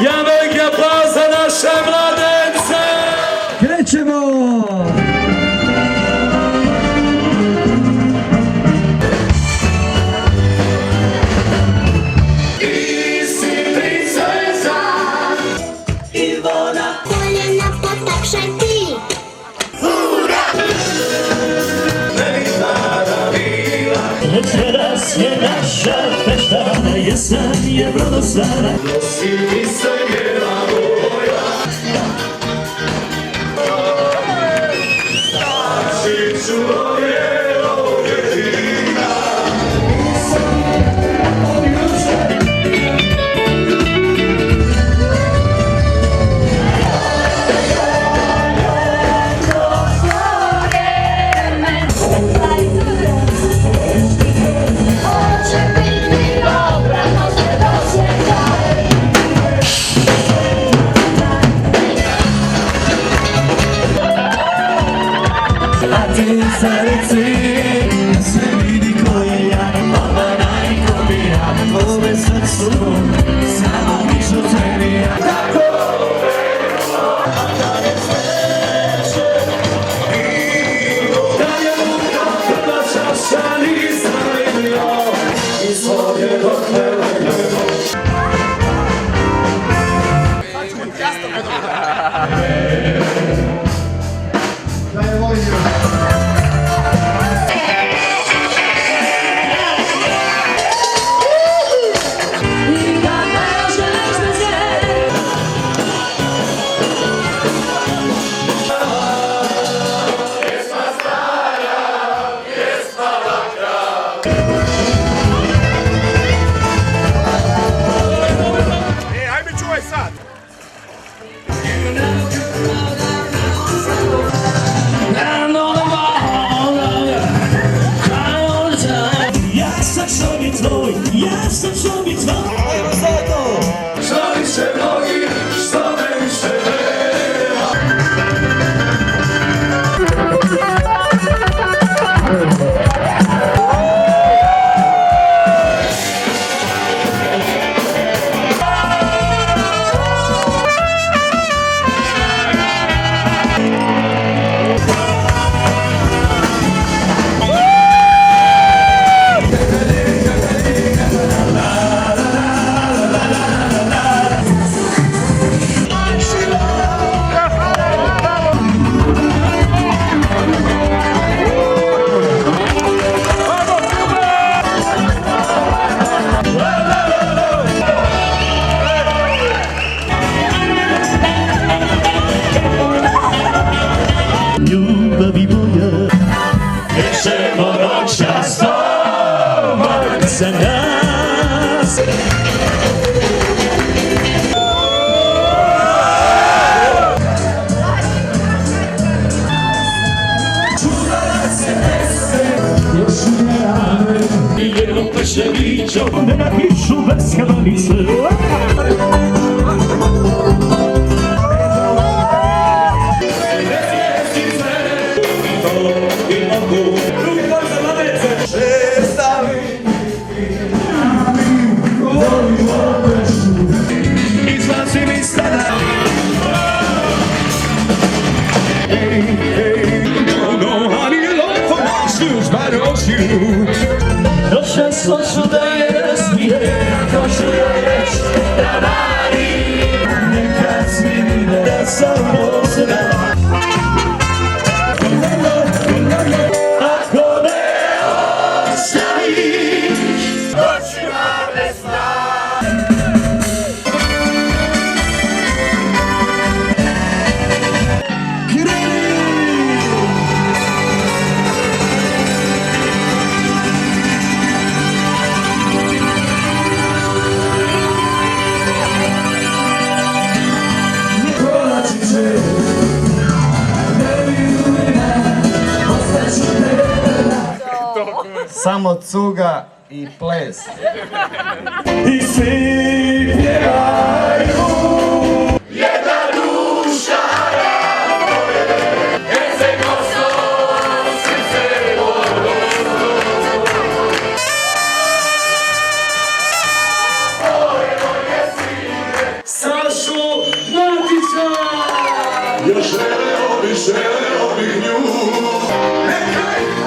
Jedan veliki aplauz za naše mladence! Krećemo! Ti si princeza Ivona. Koljena potakšaj ti. Večeras je naša fešta, na jesen je brodostada. Nosi mi se bijela boja. Staći ću ovdje vjetina. A ti srci sve vidi ko je ja, ova najkopija, tvome srcu samo ništa trenija. Da je luka prva čaša nisam imio i svoje dok ne legemo. Ja sam čovjek tvoj. Što više mnogi, što me više nema. Ljubavi moja, nećemo noćas doma za nas. Čuvala se mese, još ne rane, i jednom peševićom ne napišu bez kabanice. Izlazi mi sada. Hey, hey, no, no, honey, love for my shoes, but don't you? Noća sloću da je razbije, ako ću joj reći da radi. Nekad smiri da sam pozna. Ako me ostaviš, noćima bez sna. Samo cuga i ples. I svi pjevaju. Jedna duša razdvoje, jer se Kosov srce vodo. Moje sine, sa Još želeo bih nju. Nekaj